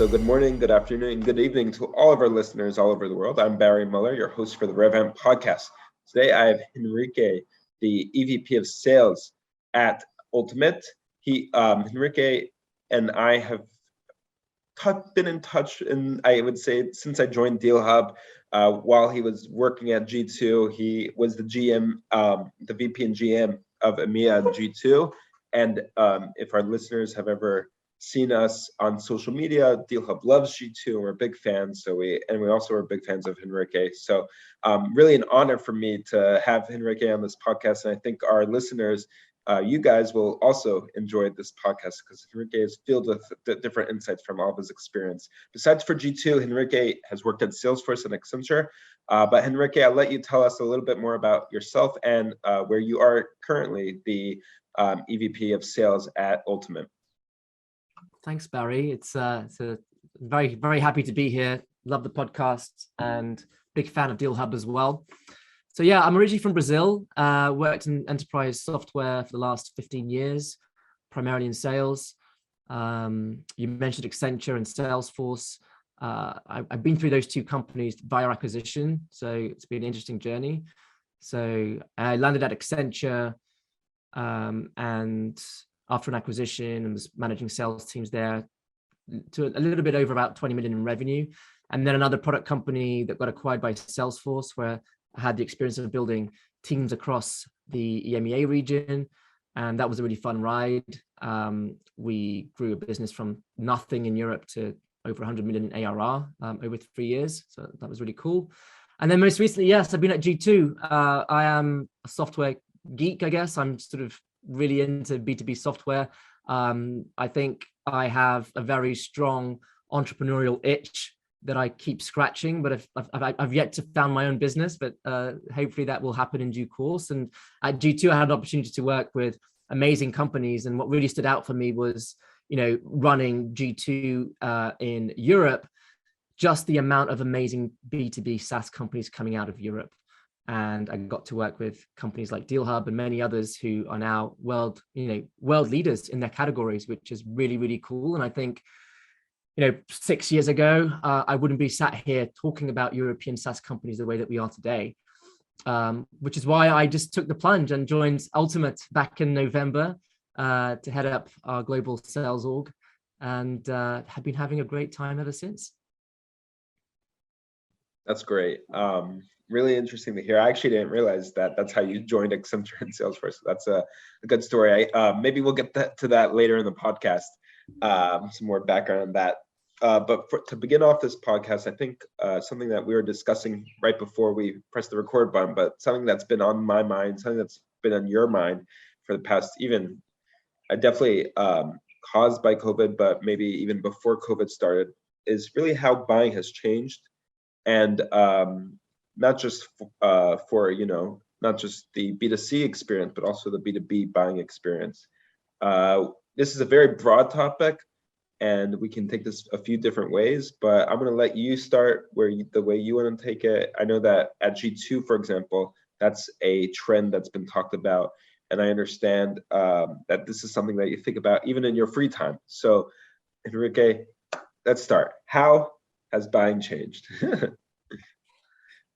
So good morning, good afternoon, good evening to all of our listeners all over the world. I'm Barry Muller, your host for the RevAmp podcast. Today I have Henrique, the EVP of Sales at Ultimate. Henrique and I have been in touch, and I would say since I joined DealHub, while he was working at G2, he was the GM, the VP and GM of EMEA and G2. And if our listeners have ever seen us on social media, DealHub loves G2, and we're big fans. We also are big fans of Henrique. So really an honor for me to have Henrique on this podcast. And I think our listeners, you guys will also enjoy this podcast because Henrique is filled with different insights from all of his experience. Besides for G2, Henrique has worked at Salesforce and Accenture. But Henrique, I'll let you tell us a little bit more about yourself and where you are currently the EVP of Sales at Ultimate. Thanks, Barry. It's very, very happy to be here. Love the podcast and big fan of DealHub as well. So yeah, I'm originally from Brazil, worked in enterprise software for the last 15 years, primarily in sales. You mentioned Accenture and Salesforce. I've been through those two companies via acquisition, so it's been an interesting journey. So I landed at Accenture and after an acquisition and was managing sales teams there to a little bit over about 20 million in revenue. And then another product company that got acquired by Salesforce, where I had the experience of building teams across the EMEA region. And that was a really fun ride. We grew a business from nothing in Europe to over 100 million in ARR over 3 years. So that was really cool. And then most recently, yes, I've been at G2. I am a software geek, I guess. I'm sort of really into B2B software. I think I have a very strong entrepreneurial itch that I keep scratching, but I've yet to found my own business, but hopefully that will happen in due course. And at G2, I had an opportunity to work with amazing companies. And what really stood out for me was, running G2 in Europe, just the amount of amazing B2B SaaS companies coming out of Europe. And I got to work with companies like DealHub and many others who are now world leaders in their categories, which is really, really cool. And I think, 6 years ago, I wouldn't be sat here talking about European SaaS companies the way that we are today, which is why I just took the plunge and joined Ultimate back in November to head up our global sales org, and have been having a great time ever since. That's great. Really interesting to hear. I actually didn't realize that that's how you joined Accenture and Salesforce. That's a good story. Maybe we'll get to that later in the podcast, some more background on that. But to begin off this podcast, I think something that we were discussing right before we pressed the record button, but something that's been on my mind, something that's been on your mind for the past definitely caused by COVID, but maybe even before COVID started, is really how buying has changed. And not just for not just the B2C experience, but also the B2B buying experience. This is a very broad topic, and we can take this a few different ways, but I'm going to let you start the way you want to take it. I know that at G2, for example, that's a trend that's been talked about, and I understand that this is something that you think about even in your free time. So, Henrique, let's start. How has buying changed?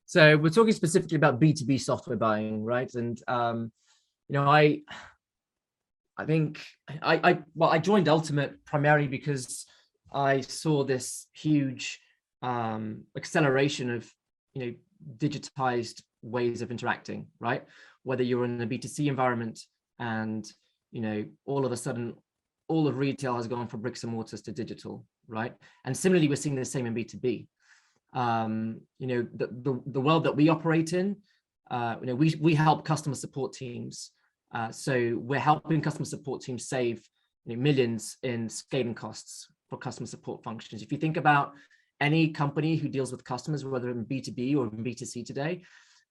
So we're talking specifically about B2B software buying, right? And I think I joined Ultimate primarily because I saw this huge acceleration of digitized ways of interacting, right? Whether you're in a B2C environment and all of a sudden all of retail has gone from bricks and mortars to digital, right? And similarly, we're seeing the same in B2B. The world that we operate in, we help customer support teams. So we're helping customer support teams save millions in scaling costs for customer support functions. If you think about any company who deals with customers, whether in B2B or in B2C today,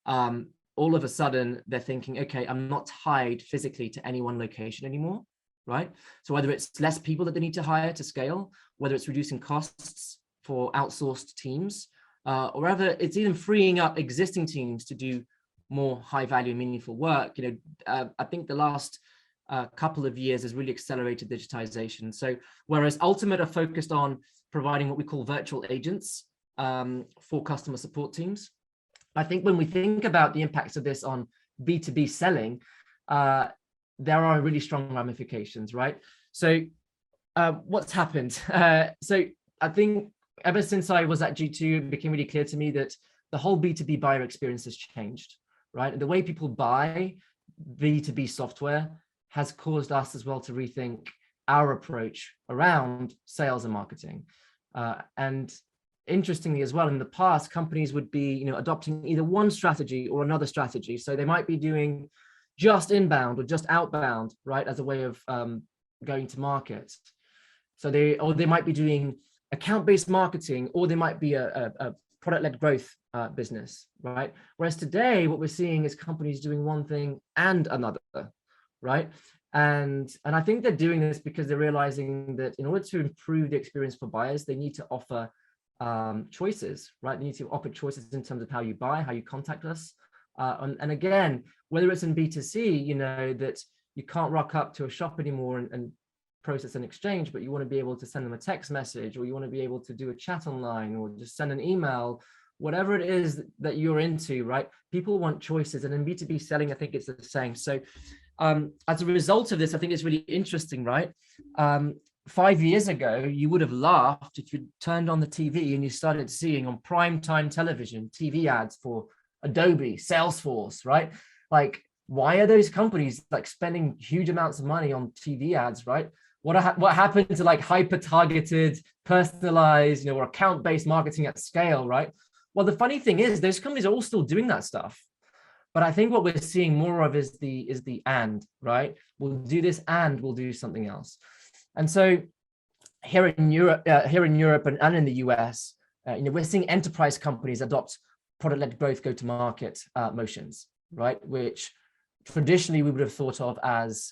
all of a sudden they're thinking, okay, I'm not tied physically to any one location anymore, right? So whether it's less people that they need to hire to scale, whether it's reducing costs for outsourced teams, or whether it's even freeing up existing teams to do more high value, meaningful work. I think the last couple of years has really accelerated digitization. So whereas Ultimate are focused on providing what we call virtual agents for customer support teams. I think when we think about the impacts of this on B2B selling, there are really strong ramifications, right? So what's happened? So I think ever since I was at G2, it became really clear to me that the whole B2B buyer experience has changed, right? The way people buy B2B software has caused us as well to rethink our approach around sales and marketing. And interestingly as well, in the past, companies would be, adopting either one strategy or another strategy. So they might be doing just inbound or just outbound, right, as a way of going to market. So they might be doing account-based marketing, or they might be a product-led growth business, right? Whereas today, what we're seeing is companies doing one thing and another, right? And I think they're doing this because they're realizing that in order to improve the experience for buyers, they need to offer choices, right? They need to offer choices in terms of how you buy, how you contact us. And again, whether it's in B2C, that you can't rock up to a shop anymore and process an exchange, but you want to be able to send them a text message, or you want to be able to do a chat online, or just send an email, whatever it is that you're into, right? People want choices. And in B2B selling, I think it's the same. So as a result of this, I think it's really interesting, right? 5 years ago, you would have laughed if you turned on the TV and you started seeing on primetime television TV ads for Adobe, Salesforce, right? Like, why are those companies like spending huge amounts of money on TV ads, right? What happened to like hyper-targeted, personalized, or account-based marketing at scale, right? Well, the funny thing is, those companies are all still doing that stuff. But I think what we're seeing more of is the and, right? We'll do this and we'll do something else. And so here in Europe and in the US, we're seeing enterprise companies adopt product-led growth go-to-market motions, right? Which traditionally we would have thought of as,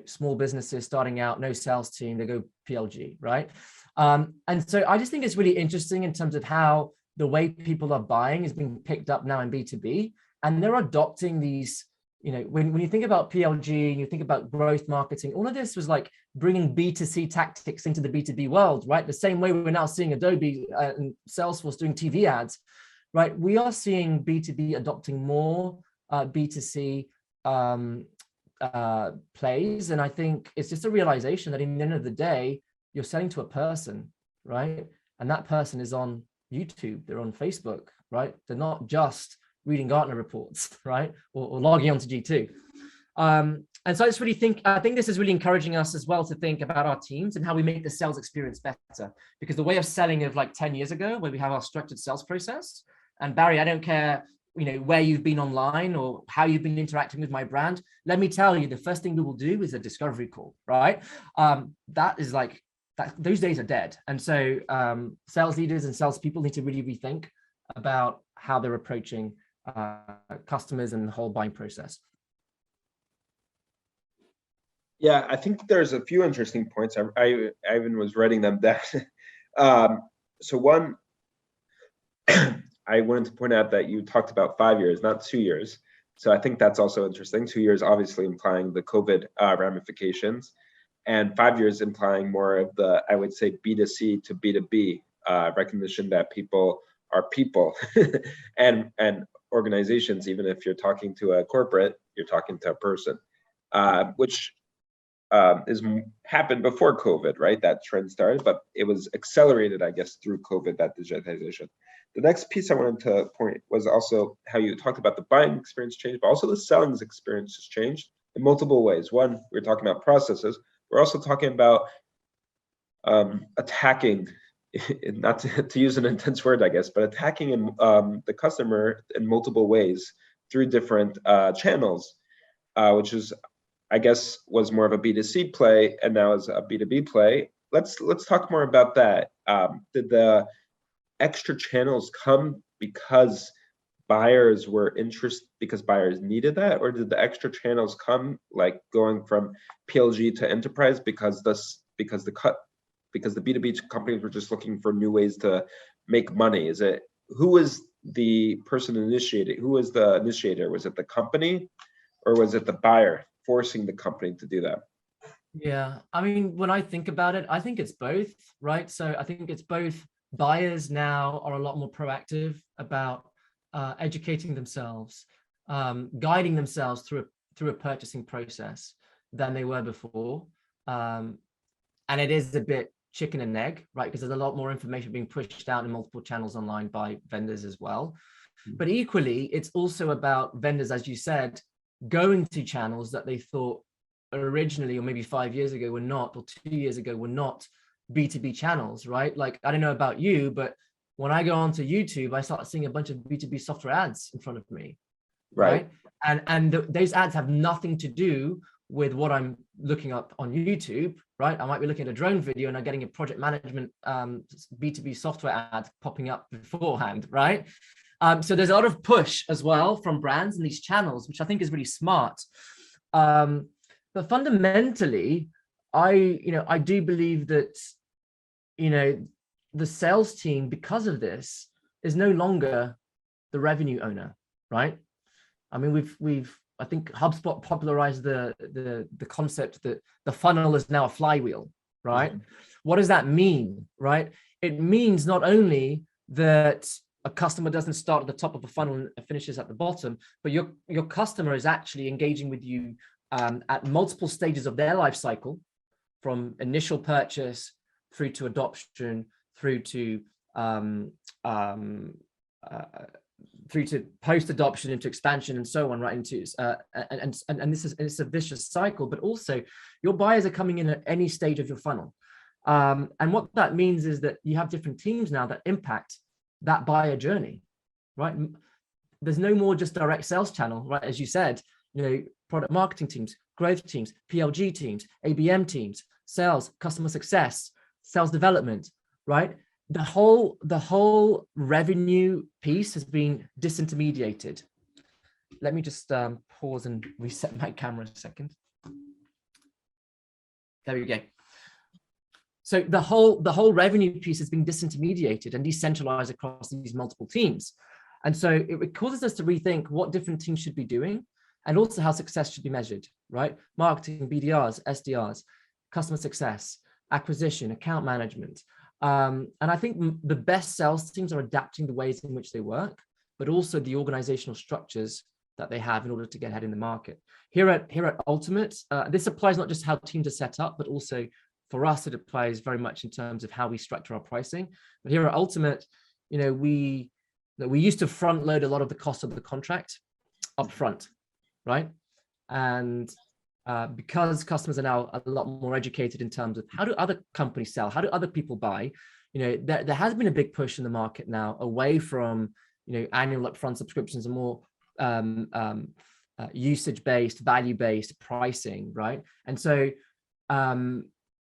small businesses starting out, no sales team, they go PLG, right? And so I just think it's really interesting in terms of how the way people are buying is being picked up now in B2B, and they're adopting these, when you think about PLG and you think about growth marketing, all of this was like bringing B2C tactics into the B2B world, right? The same way we're now seeing Adobe and Salesforce doing TV ads, right? We are seeing B2B adopting more B2C plays. And I think it's just a realization that in the end of the day, you're selling to a person, right? And that person is on YouTube, they're on Facebook, right? They're not just reading Gartner reports, right? Or logging onto G2. And so I think this is really encouraging us as well to think about our teams and how we make the sales experience better. Because the way of selling of like 10 years ago, where we have our structured sales process, and Barry, I don't care, where you've been online or how you've been interacting with my brand. Let me tell you, the first thing we will do is a discovery call, right? That is like, those days are dead. And so sales leaders and salespeople need to really rethink about how they're approaching customers and the whole buying process. Yeah, I think there's a few interesting points. I even was writing them down. So one, I wanted to point out that you talked about 5 years, not 2 years. So I think that's also interesting. 2 years, obviously implying the COVID ramifications, and 5 years implying more of the, I would say, B2C to B2B recognition that people are people and organizations. Even if you're talking to a corporate, you're talking to a person, which is happened before COVID, right? That trend started, but it was accelerated, I guess, through COVID, that digitization. The next piece I wanted to point was also how you talked about the buying experience changed, but also the selling experience has changed in multiple ways. One, we're talking about processes. We're also talking about attacking, not to use an intense word, I guess, but attacking the customer in multiple ways through different channels, which is, I guess, was more of a B2C play and now is a B2B play. Let's talk more about that. Did the extra channels come because buyers were interested, because buyers needed that, or did the extra channels come like going from PLG to enterprise because the B2B companies were just looking for new ways to make money? Who was the person initiating? Who was the initiator? Was it the company, or was it the buyer forcing the company to do that? Yeah, I mean, when I think about it, I think it's both, right? So I think it's both. Buyers now are a lot more proactive about educating themselves, guiding themselves through a purchasing process than they were before. And it is a bit chicken and egg, right? Because there's a lot more information being pushed out in multiple channels online by vendors as well. But equally, it's also about vendors, as you said, going to channels that they thought originally, or maybe 5 years ago were not, or 2 years ago were not B2B channels, right? Like, I don't know about you, but when I go onto YouTube, I start seeing a bunch of B2B software ads in front of me, right? And those ads have nothing to do with what I'm looking up on YouTube, right? I might be looking at a drone video and I'm getting a project management B2B software ad popping up beforehand, right? So there's a lot of push as well from brands in these channels, which I think is really smart. But fundamentally, I do believe that, the sales team, because of this, is no longer the revenue owner, right? I mean, I think HubSpot popularized the concept that the funnel is now a flywheel, right? What does that mean, right? It means not only that a customer doesn't start at the top of the funnel and finishes at the bottom, but your customer is actually engaging with you at multiple stages of their life cycle, from initial purchase through to adoption, through to post-adoption, into expansion, and so on, right? Into and it's a vicious cycle. But also, your buyers are coming in at any stage of your funnel, and what that means is that you have different teams now that impact that buyer journey, right? There's no more just direct sales channel, right? As you said, product marketing teams, growth teams, PLG teams, ABM teams, sales, customer success, sales development, right? The whole revenue piece has been disintermediated. Let me just pause and reset my camera a second. There we go. So the whole revenue piece has been disintermediated and decentralized across these multiple teams. And so it causes us to rethink what different teams should be doing, and also how success should be measured, right? Marketing, BDRs, SDRs, customer success, acquisition, account management. And I think the best sales teams are adapting the ways in which they work, but also the organizational structures that they have in order to get ahead in the market. Here at Ultimate, this applies not just how teams are set up, but also for us, it applies very much in terms of how we structure our pricing. But here at Ultimate, we used to front load a lot of the cost of the contract up front, right? And because customers are now a lot more educated in terms of how do other companies sell, how do other people buy, there has been a big push in the market now away from annual upfront subscriptions and more usage-based, value-based pricing, right? And so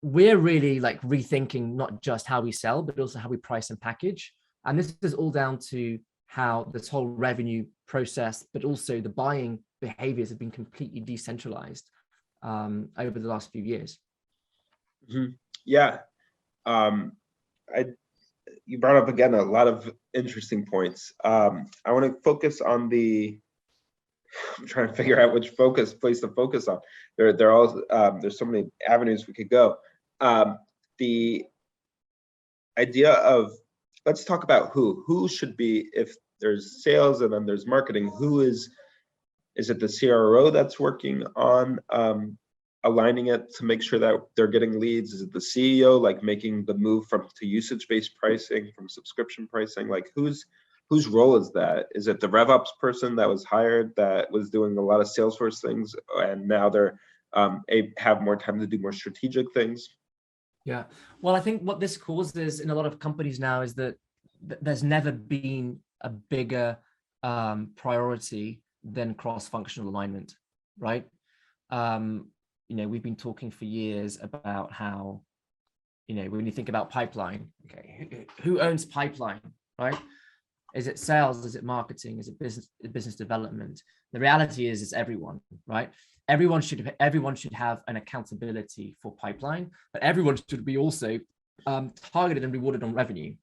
we're really like rethinking not just how we sell, but also how we price and package. And this is all down to how this whole revenue process, but also the buying behaviors have been completely decentralized over the last few years. Yeah. You brought up again a lot of interesting points. I want to focus on I'm trying to figure out which place to focus on. They're all there's so many avenues we could go. The idea of, let's talk about who should be, if there's sales and then there's marketing, is it the CRO that's working on aligning it to make sure that they're getting leads? Is it the CEO, like making the move to usage-based pricing, from subscription pricing? Like whose role is that? Is it the RevOps person that was hired that was doing a lot of Salesforce things, and now they're have more time to do more strategic things? Yeah, well, I think what this causes in a lot of companies now is that there's never been a bigger priority than cross-functional alignment, right? We've been talking for years about how, when you think about pipeline, okay, who owns pipeline, right? Is it sales? Is it marketing? Is it business development? The reality is it's everyone, right? Everyone should have an accountability for pipeline, but everyone should be also targeted and rewarded on revenue,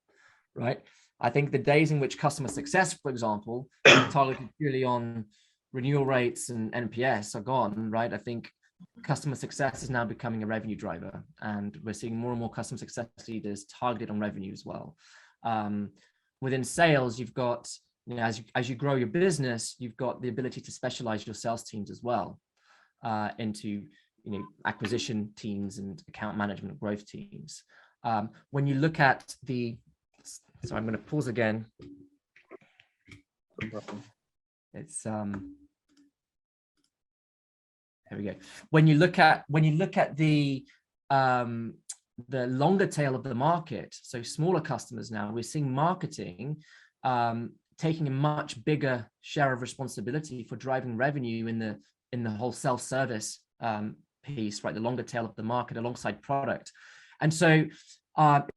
right? I think the days in which customer success, for example, targeted purely on renewal rates and NPS are gone, right? I think customer success is now becoming a revenue driver, and we're seeing more and more customer success leaders targeted on revenue as well. Within sales, you've got, as you grow your business, you've got the ability to specialize your sales teams as well into acquisition teams and account management growth teams. When you look at so I'm going to pause again. It's there we go. When you look at the longer tail of the market, so smaller customers now, we're seeing marketing taking a much bigger share of responsibility for driving revenue in the whole self-service piece, right? The longer tail of the market alongside product. And so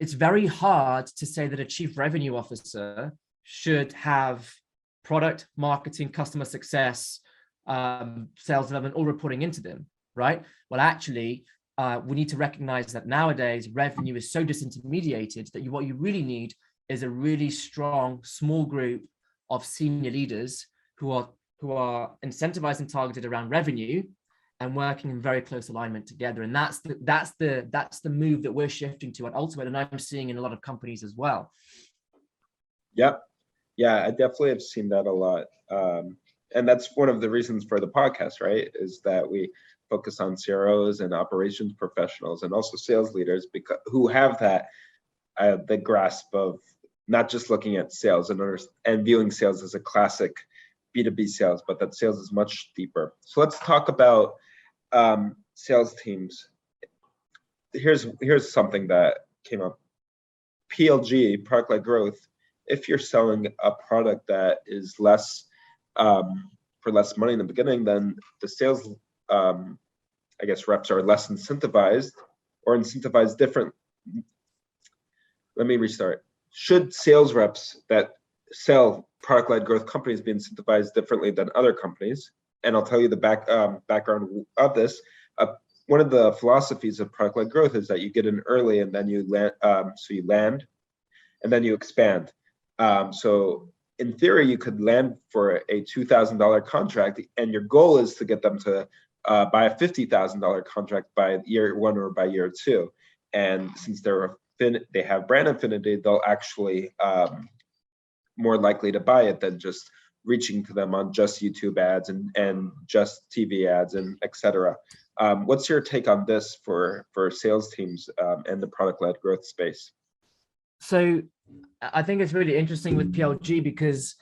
it's very hard to say that a chief revenue officer should have product, marketing, customer success, sales development all reporting into them, right? Well, actually, we need to recognize that nowadays revenue is so disintermediated that what you really need is a really strong small group of senior leaders who are incentivized and targeted around revenue and working in very close alignment together. And that's the move that we're shifting to at Ultimate, and I'm seeing in a lot of companies as well. Yep. Yeah, I definitely have seen that a lot. And that's one of the reasons for the podcast, right? Is that we focus on CROs and operations professionals and also sales leaders who have that the grasp of not just looking at sales and viewing sales as a classic B2B sales, but that sales is much deeper. So let's talk about sales teams. Here's something that came up. PLG, product-led growth. If you're selling a product that is less for less money in the beginning, then the sales, reps are less incentivized or incentivized different. Let me restart. Should sales reps that sell product-led growth companies be incentivized differently than other companies? And I'll tell you the background of this. One of the philosophies of product-led growth is that you get in early and then you land, so you land and then you expand. So in theory, you could land for a $2,000 contract, and your goal is to get them to buy a $50,000 contract by year one or by year two. And since they have brand affinity, they'll actually more likely to buy it than just reaching to them on just YouTube ads and just TV ads and etc. What's your take on this for sales teams and the product-led growth space? So I think it's really interesting with PLG because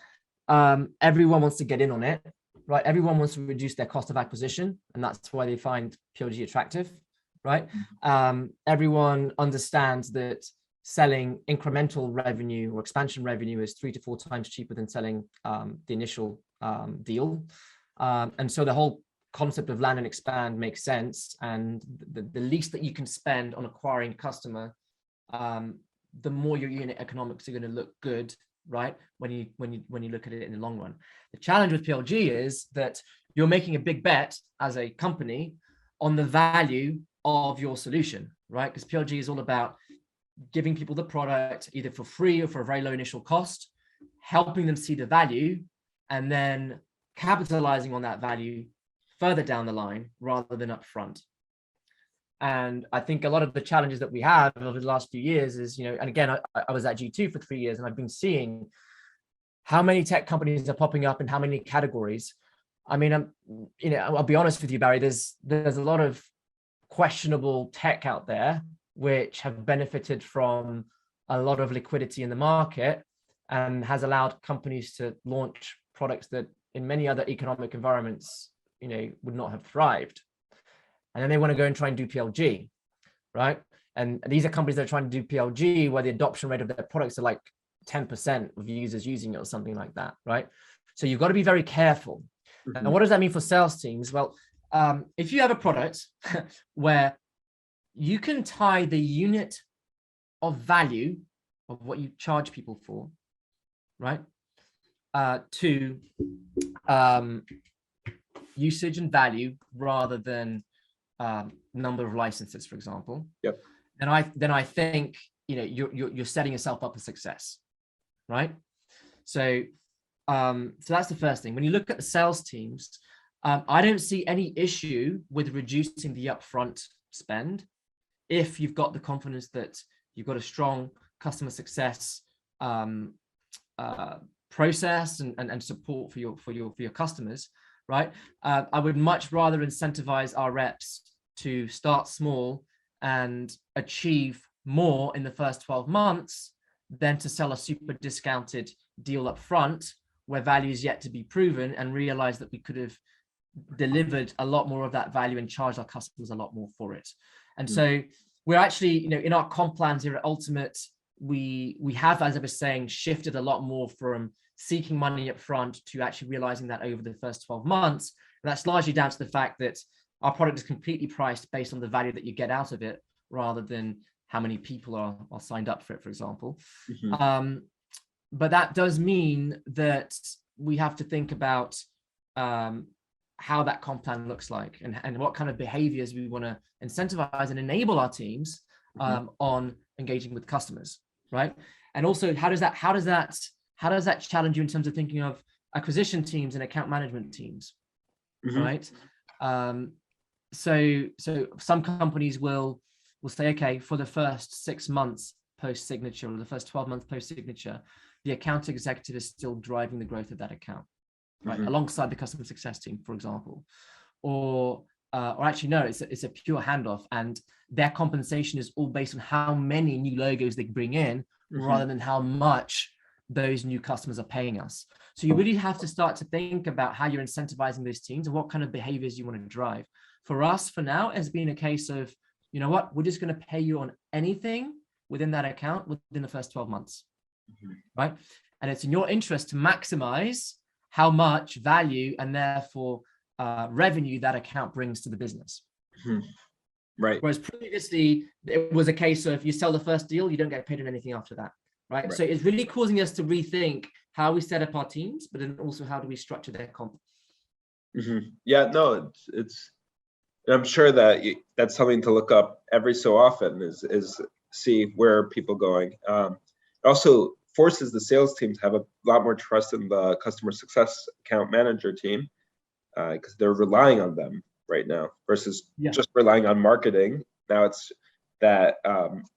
everyone wants to get in on it, right? Everyone wants to reduce their cost of acquisition, and that's why they find PLG attractive, right? Everyone understands that selling incremental revenue or expansion revenue is 3 to 4 times cheaper than selling the initial deal. And so the whole concept of land and expand makes sense. And the least that you can spend on acquiring a customer, the more your unit economics are going to look good, right? When you look at it in the long run. The challenge with PLG is that you're making a big bet as a company on the value of your solution, right? Because PLG is all about giving people the product either for free or for a very low initial cost, helping them see the value, and then capitalizing on that value further down the line rather than up front. And I think a lot of the challenges that we have over the last few years is, and again, I was at G2 for 3 years, and I've been seeing how many tech companies are popping up in how many categories. I mean, I'll be honest with you, Barry, there's a lot of questionable tech out there which have benefited from a lot of liquidity in the market and has allowed companies to launch products that in many other economic environments, would not have thrived. And then they want to go and try and do PLG, right? And these are companies that are trying to do PLG where the adoption rate of their products are like 10% of users using it or something like that, right? So you've got to be very careful. Mm-hmm. And what does that mean for sales teams? Well, if you have a product where you can tie the unit of value of what you charge people for, right, to usage and value rather than number of licenses, for example. Yep. Then I think you're setting yourself up for success, right? So that's the first thing. When you look at the sales teams, I don't see any issue with reducing the upfront spend if you've got the confidence that you've got a strong customer success process and support for your customers, right? I would much rather incentivize our reps to start small and achieve more in the first 12 months than to sell a super discounted deal up front where value is yet to be proven, and realize that we could have delivered a lot more of that value and charged our customers a lot more for it. And so we're actually, in our comp plans here at Ultimate, we have, as I was saying, shifted a lot more from seeking money up front to actually realizing that over the first 12 months. And that's largely down to the fact that our product is completely priced based on the value that you get out of it, rather than how many people are signed up for it, for example. But that does mean that we have to think about how that comp plan looks like, and what kind of behaviors we want to incentivize and enable our teams on engaging with customers, right? And also, how does that challenge you in terms of thinking of acquisition teams and account management teams, right? So some companies will say, okay, for the first 6 months post signature, or the first 12 months post signature, the account executive is still driving the growth of that account, right? Alongside the customer success team, for example. Or actually, no, it's a pure handoff, and their compensation is all based on how many new logos they bring in, rather than how much those new customers are paying us. So you really have to start to think about how you're incentivizing those teams and what kind of behaviors you want to drive. For us, for now, it's been a case of, you know what, we're just going to pay you on anything within that account within the first 12 months, right? And it's in your interest to maximize how much value and therefore revenue that account brings to the business. Right. Whereas previously, it was a case of you sell the first deal, you don't get paid on anything after that, right? So it's really causing us to rethink how we set up our teams, but then also how do we structure their comp. Yeah, no, it's I'm sure that that's something to look up every so often, is see where are people going. It also forces the sales team to have a lot more trust in the customer success account manager team, because they're relying on them right now versus just relying on marketing. Now it's that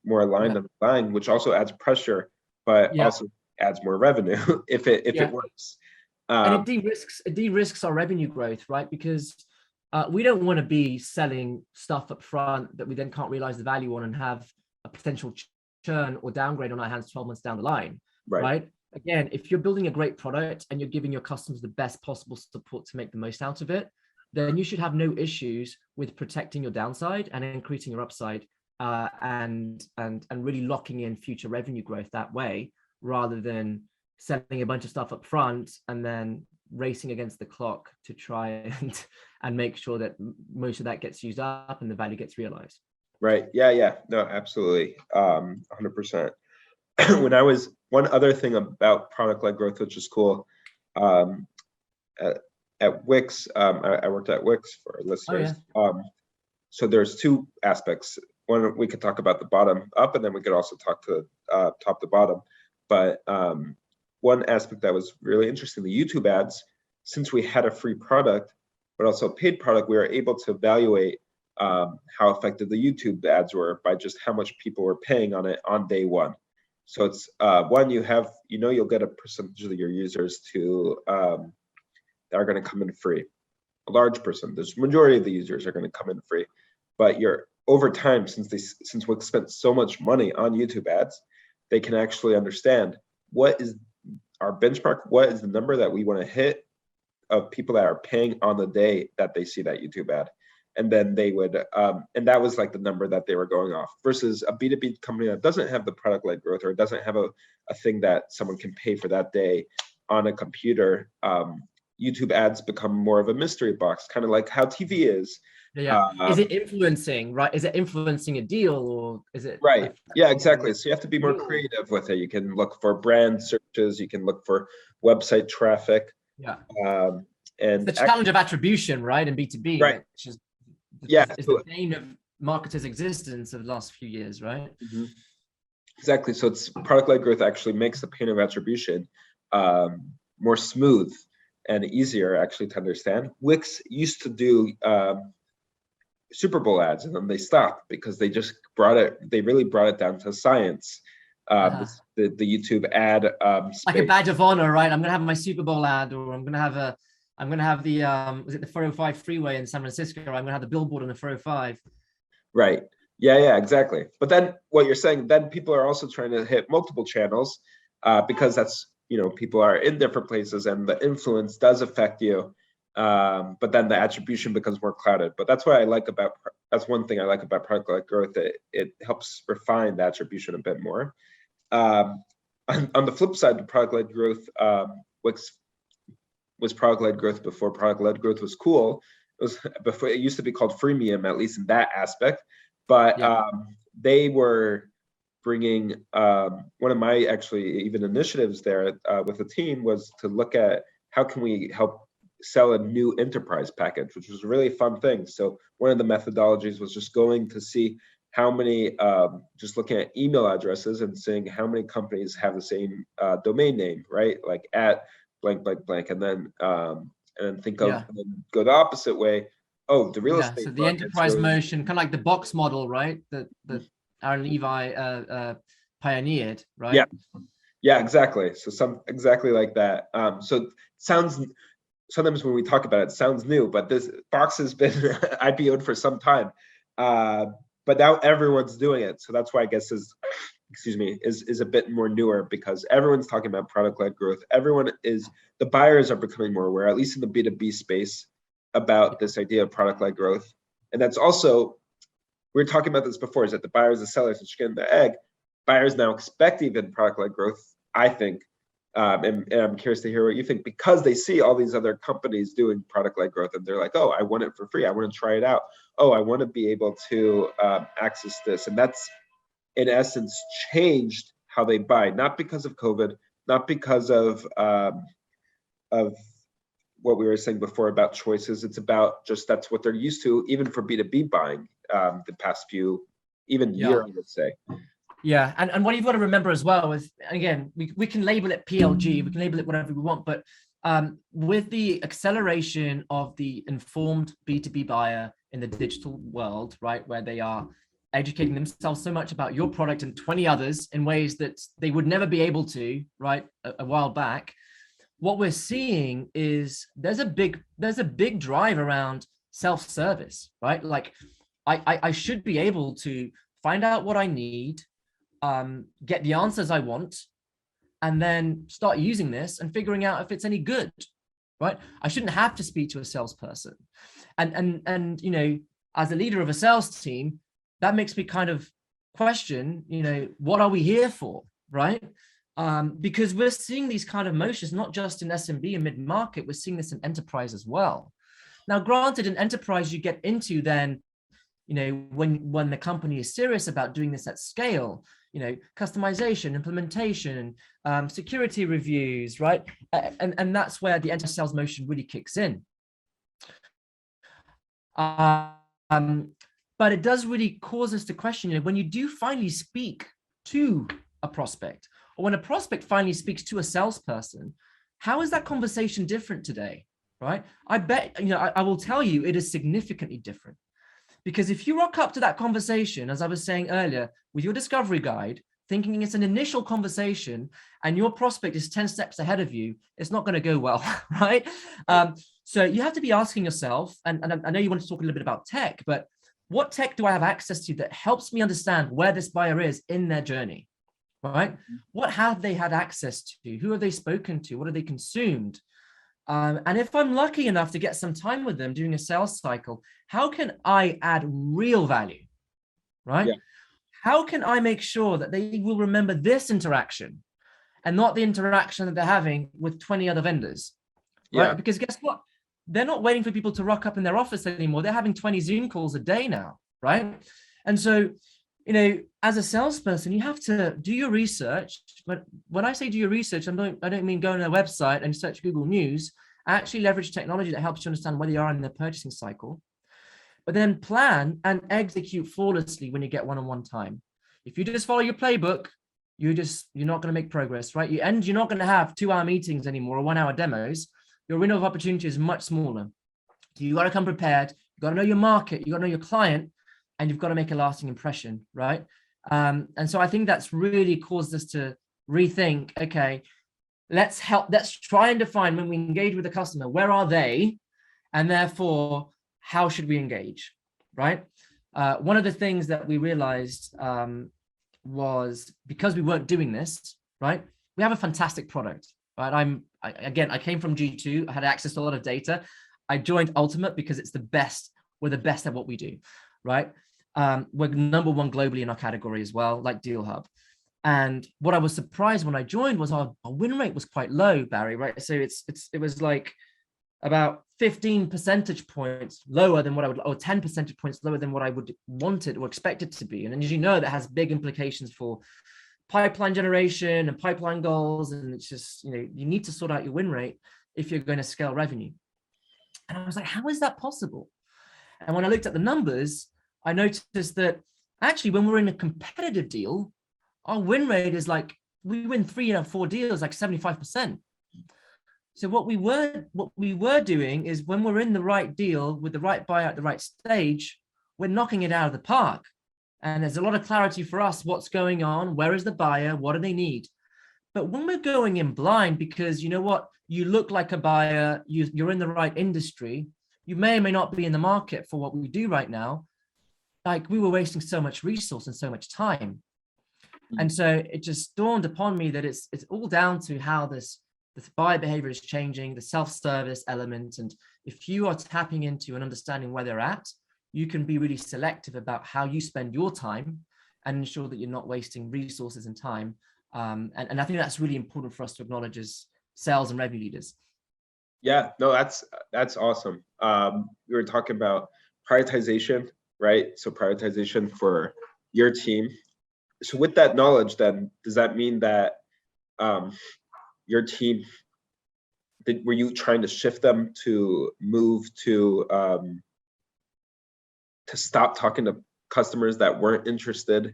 more aligned on buying, which also adds pressure, but also adds more revenue if it works. And it de-risks our revenue growth, right? Because we don't want to be selling stuff up front that we then can't realize the value on and have a potential churn or downgrade on our hands 12 months down the line, right? Again, if you're building a great product and you're giving your customers the best possible support to make the most out of it, then you should have no issues with protecting your downside and increasing your upside, and really locking in future revenue growth that way, rather than selling a bunch of stuff up front and then racing against the clock to try and make sure that most of that gets used up and the value gets realized. Right. Yeah. No, absolutely. 100%. One other thing about product-led growth, which is cool, at Wix, I worked at Wix for our listeners. So there's two aspects. One, we could talk about the bottom up, and then we could also talk to top to bottom. But one aspect that was really interesting, the YouTube ads, since we had a free product, but also a paid product, we were able to evaluate how effective the YouTube ads were by just how much people were paying on it on day one. So it's one, you'll get a percentage of your users that are going to come in free. A large percentage, the majority of the users are going to come in free. But over time, since Wix spent so much money on YouTube ads, they can actually understand what is our benchmark, what is the number that we want to hit of people that are paying on the day that they see that YouTube ad. And then they would, and that was like the number that they were going off, versus a B2B company that doesn't have the product-led growth, or doesn't have a thing that someone can pay for that day on a computer. YouTube ads become more of a mystery box, kind of like how TV is. Is it influencing, right? Is it influencing a deal, or is it? Right. Yeah, exactly. So you have to be more creative with it. You can look for brand searches. You can look for website traffic. And it's the challenge of attribution, right? In B2B, right? Which is it's the bane of marketers' existence of the last few years, right? Exactly. So it's product-led growth actually makes the pain of attribution more smooth, and easier actually to understand. Wix used to do Super Bowl ads, and then they stopped because they really brought it down to science. The YouTube ad space. Like a badge of honor, right? I'm gonna have my Super Bowl ad, or I'm gonna have the was it the 405 freeway in San Francisco, or I'm gonna have the billboard on the 405. Right. Yeah, exactly. But then what you're saying, then people are also trying to hit multiple channels because that's, people are in different places and the influence does affect you. But then the attribution becomes more clouded. But that's one thing I like about product-led growth. It helps refine the attribution a bit more. On the flip side, the product-led growth, Wix was product-led growth before product-led growth was cool. It used to be called freemium, at least in that aspect. But they were bringing one of my actually even initiatives there with the team was to look at how can we help sell a new enterprise package, which was a really fun thing. So one of the methodologies was just going to see how many, just looking at email addresses and seeing how many companies have the same domain name, right? Like at blank, blank, blank, and then think of, and then go the opposite way. Oh, the real estate. So the enterprise motion, kind of like the box model, right? That Aaron Levi pioneered, right? Yeah, exactly. So exactly like that. So sometimes when we talk about it, sounds new, but this Box has been IPO'd for some time. But now everyone's doing it. So that's why I guess is a bit more newer, because everyone's talking about product-led growth. The buyers are becoming more aware, at least in the B2B space, about this idea of product-led growth. And that's also, we were talking about this before, is that the buyers, the sellers, the chicken and the egg. Buyers now expect even product-led growth, I think. And I'm curious to hear what you think, because they see all these other companies doing product-led growth and they're like, oh, I want it for free. I want to try it out. Oh, I want to be able to access this. And that's, in essence, changed how they buy, not because of COVID, not because of what we were saying before about choices. It's about just that's what they're used to, even for B2B buying the past few, even year, I would say. Yeah, and what you've got to remember as well is, again, we can label it PLG, we can label it whatever we want, but with the acceleration of the informed B2B buyer in the digital world, right, where they are educating themselves so much about your product and 20 others in ways that they would never be able to, right, a while back, what we're seeing is there's a big drive around self-service, right? Like I should be able to find out what I need, get the answers I want, and then start using this and figuring out if it's any good, right? I shouldn't have to speak to a salesperson. And as a leader of a sales team, that makes me kind of question, what are we here for, right? Because we're seeing these kind of motions, not just in SMB and mid-market, we're seeing this in enterprise as well. Now, granted, in enterprise, you get into then, when the company is serious about doing this at scale, customization, implementation, security reviews, right? And that's where the enterprise sales motion really kicks in. But it does really cause us to question, when you do finally speak to a prospect, or when a prospect finally speaks to a salesperson, how is that conversation different today, right? I bet, I will tell you it is significantly different. Because if you rock up to that conversation, as I was saying earlier, with your discovery guide, thinking it's an initial conversation and your prospect is 10 steps ahead of you, it's not going to go well, right? So you have to be asking yourself, and I know you want to talk a little bit about tech, but what tech do I have access to that helps me understand where this buyer is in their journey, right? What have they had access to? Who have they spoken to? What have they consumed? And if I'm lucky enough to get some time with them during a sales cycle, how can I add real value, right? Yeah. How can I make sure that they will remember this interaction and not the interaction that they're having with 20 other vendors, right? Yeah. Because guess what? They're not waiting for people to rock up in their office anymore. They're having 20 Zoom calls a day now, right? And so, as a salesperson, you have to do your research. But when I say do your research, I don't mean go on their website and search Google News. I actually leverage technology that helps you understand where they are in their purchasing cycle, but then plan and execute flawlessly when you get one-on-one time. If you just follow your playbook, you're not going to make progress, right? You're not going to have 2-hour meetings anymore or 1-hour demos. your window of opportunity is much smaller. You got to come prepared. You got to know your market. You got to know your client, and you've got to make a lasting impression, right? And so I think that's really caused us to rethink. Okay, let's try and define when we engage with the customer, where are they, and therefore how should we engage, right? One of the things that we realized was because we weren't doing this, right? We have a fantastic product, right? I came from G2. I had access to a lot of data. I joined Ultimate because it's the best. We're the best at what we do, right? We're number one globally in our category as well, like DealHub. And what I was surprised when I joined was our win rate was quite low, Barry, right? So it was like about 15 percentage points lower than what I would, or 10 percentage points lower than what I would want it or expect it to be. And as you know, that has big implications for pipeline generation and pipeline goals. And it's just, you need to sort out your win rate if you're going to scale revenue. And I was like, how is that possible? And when I looked at the numbers, I noticed that actually when we're in a competitive deal, our win rate is like, we win 3 out of 4 deals, like 75%. So what we were doing is when we're in the right deal with the right buyer at the right stage, we're knocking it out of the park. And there's a lot of clarity for us, what's going on, where is the buyer, what do they need? But when we're going in blind, because you know what, you look like a buyer, you're in the right industry, you may or may not be in the market for what we do right now, like we were wasting so much resource and so much time. And so it just dawned upon me that it's all down to how this buyer behavior is changing, the self-service element. And if you are tapping into and understanding where they're at, you can be really selective about how you spend your time and ensure that you're not wasting resources and time. And I think that's really important for us to acknowledge as sales and revenue leaders. Yeah, no, that's awesome. We were talking about prioritization, right? So prioritization for your team. So with that knowledge, then, does that mean that your team, were you trying to shift them to move to stop talking to customers that weren't interested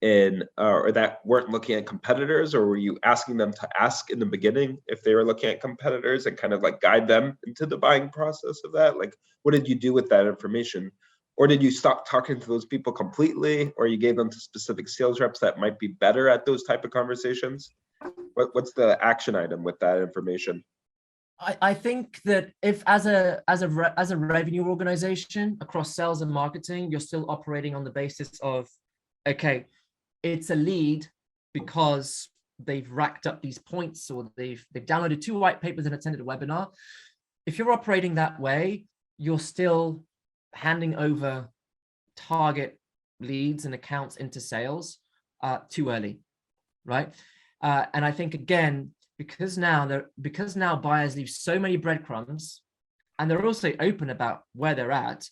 in or that weren't looking at competitors, or were you asking them to ask in the beginning if they were looking at competitors and kind of like guide them into the buying process of that? Like, what did you do with that information? Or did you stop talking to those people completely, or you gave them to specific sales reps that might be better at those type of conversations? What's the action item with that information? I think that if as a revenue organization across sales and marketing, you're still operating on the basis of, okay, it's a lead because they've racked up these points or they've downloaded 2 white papers and attended a webinar. If you're operating that way, you're still handing over target leads and accounts into sales too early, right? And I think again, because now buyers leave so many breadcrumbs, and they're also open about where they're at,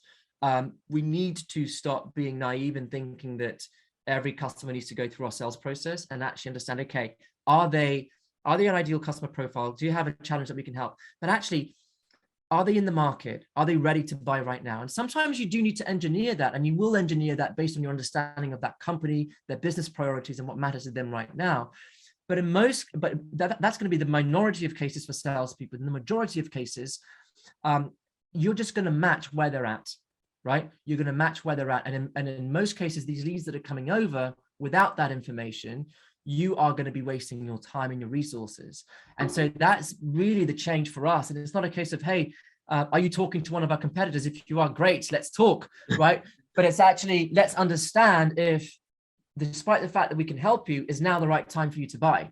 we need to stop being naive and thinking that every customer needs to go through our sales process, and actually understand, okay, are they an ideal customer profile? Do you have a challenge that we can help? But actually, are they in the market? Are they ready to buy right now? And sometimes you do need to engineer that, and you will engineer that based on your understanding of that company, their business priorities, and what matters to them right now. But that's going to be the minority of cases for salespeople. In the majority of cases, you're just going to match where they're at, right? You're going to match where they're at. And in most cases, these leads that are coming over without that information, you are going to be wasting your time and your resources. And so that's really the change for us. And it's not a case of, hey, are you talking to one of our competitors? If you are, great, let's talk, right? But it's actually, let's understand if, despite the fact that we can help you, is now the right time for you to buy,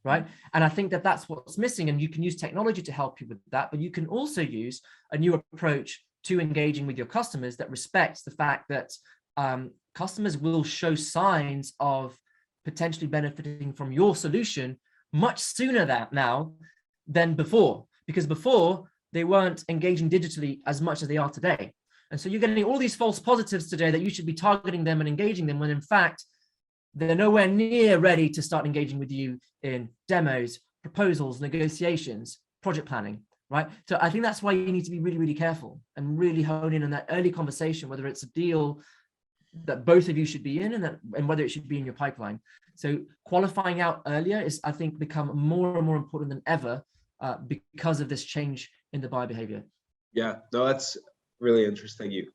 right? And I think that that's what's missing. And you can use technology to help you with that, but you can also use a new approach to engaging with your customers that respects the fact that customers will show signs of potentially benefiting from your solution much sooner now than before, because before they weren't engaging digitally as much as they are today. And so you're getting all these false positives today that you should be targeting them and engaging them, when in fact, they're nowhere near ready to start engaging with you in demos, proposals, negotiations, project planning, right? So I think that's why you need to be really, really careful and really hone in on that early conversation, whether it's a deal that both of you should be in and whether it should be in your pipeline. So qualifying out earlier is, I think, become more and more important than ever because of this change in the buyer behavior. Yeah, no, that's really interesting.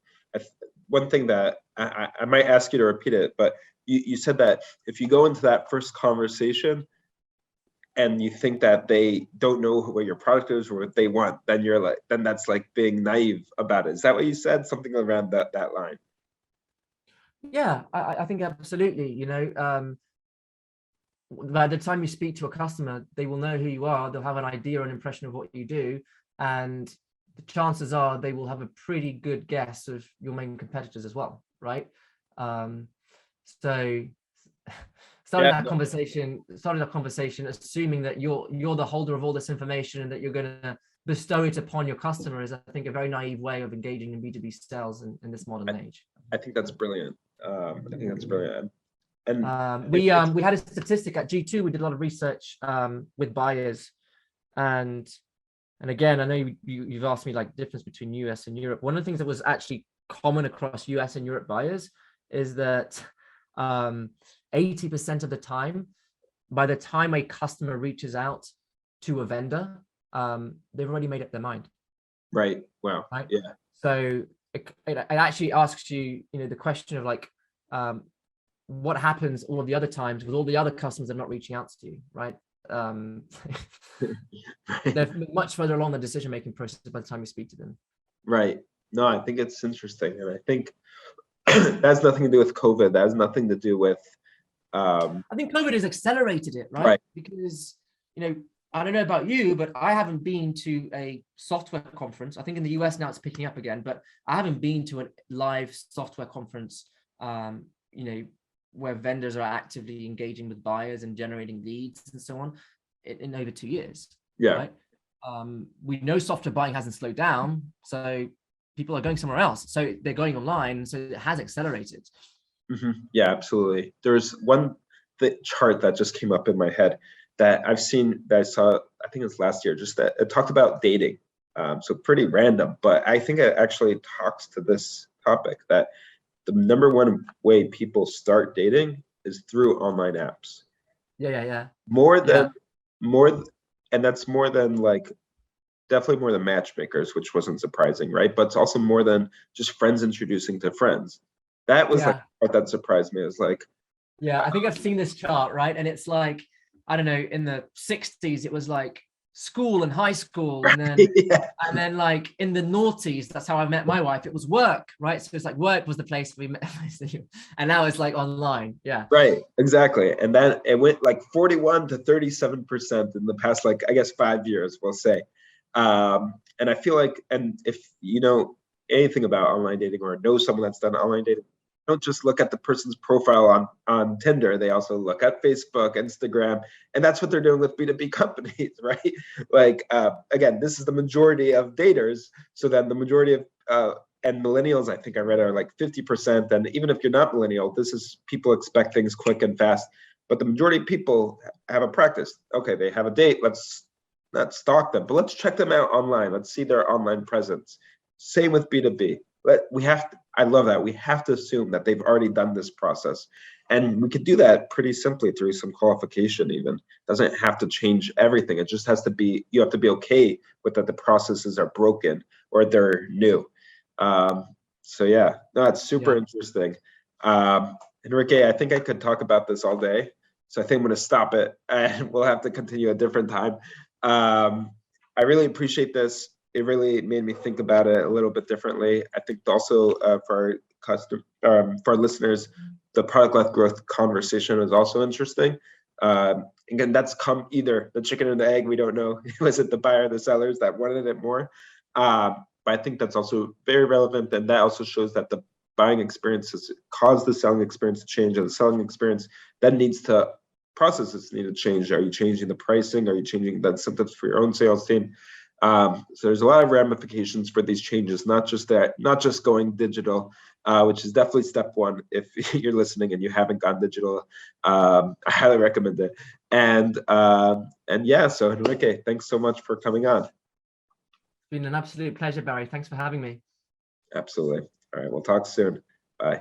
One thing that I might ask you to repeat it, but you said that if you go into that first conversation and you think that they don't know what your product is or what they want, then that's like being naive about it. Is that what you said? Something around that line? Yeah, I think absolutely. By the time you speak to a customer, they will know who you are. They'll have an idea or an impression of what you do, and the chances are they will have a pretty good guess of your main competitors as well, right? So starting that conversation, assuming that you're the holder of all this information and that you're going to bestow it upon your customer is, I think, a very naive way of engaging in B2B sales in this modern age. I think that's brilliant. And we had a statistic at G2. We did a lot of research with buyers, and again, I know you've asked me like difference between US and Europe. One of the things that was actually common across US and Europe buyers is that 80% of the time, by the time a customer reaches out to a vendor, they've already made up their mind. Right. Wow. Right. Yeah. So it actually asks you, the question of like, what happens all of the other times with all the other customers that are not reaching out to you, right? They're much further along the decision-making process by the time you speak to them. Right. No, I think it's interesting. And I think that has nothing to do with COVID. That has nothing to do with... I think COVID has accelerated it, right? Because, I don't know about you, but I haven't been to a software conference. I think in the US now it's picking up again, but I haven't been to a live software conference, where vendors are actively engaging with buyers and generating leads and so on in over 2 years. Yeah. Right? We know software buying hasn't slowed down, so people are going somewhere else. So they're going online, so it has accelerated. Mm-hmm. Yeah, absolutely. There's the chart that just came up in my head that I've seen, that I saw, I think it was last year, just that it talked about dating. So pretty random, but I think it actually talks to this topic, that the number one way people start dating is through online apps. Yeah. And that's more than like, definitely more than matchmakers, which wasn't surprising, right? But it's also more than just friends introducing to friends. That was like what that surprised me. It was like, I think I've seen this chart, right? And it's like, I don't know, in the 60s, it was like school and high school, and then and then like in the noughties, that's how I met my wife. It was work, right? So it's like work was the place we met, and now it's like online. Yeah, right, exactly. And then it went like 41 to 37% in the past, like, I guess 5 years, we'll say. And I feel like, and if you know anything about online dating or know someone that's done online dating, don't just look at the person's profile on Tinder. They also look at Facebook, Instagram, and that's what they're doing with B2B companies, right? Like, again, this is the majority of daters. So then the majority of, and millennials, I think I read, are like 50%. And even if you're not millennial, this is people expect things quick and fast. But the majority of people have a practice. Okay, they have a date. Let's not stalk them, but let's check them out online. Let's see their online presence. Same with B2B. I love that. We have to assume that they've already done this process. And we could do that pretty simply through some qualification even. Doesn't have to change everything. It just has to be, you have to be okay with that the processes are broken or they're new. So yeah, no, it's super interesting. Henrique, I think I could talk about this all day. So I think I'm gonna stop it and we'll have to continue a different time. I really appreciate this. It really made me think about it a little bit differently. I think also for our listeners, the product-led growth conversation is also interesting. Again, that's come either the chicken or the egg. We don't know. Was it the buyer or the sellers that wanted it more? But I think that's also very relevant, and that also shows that the buying experience has caused the selling experience to change, and the selling experience then processes need to change. Are you changing the pricing? Are you changing the incentives for your own sales team? So there's a lot of ramifications for these changes, not just going digital, which is definitely step one. If you're listening and you haven't gone digital, I highly recommend it. And yeah, so Henrique, thanks so much for coming on. It's been an absolute pleasure, Barry. Thanks for having me. Absolutely. All right, we'll talk soon. Bye.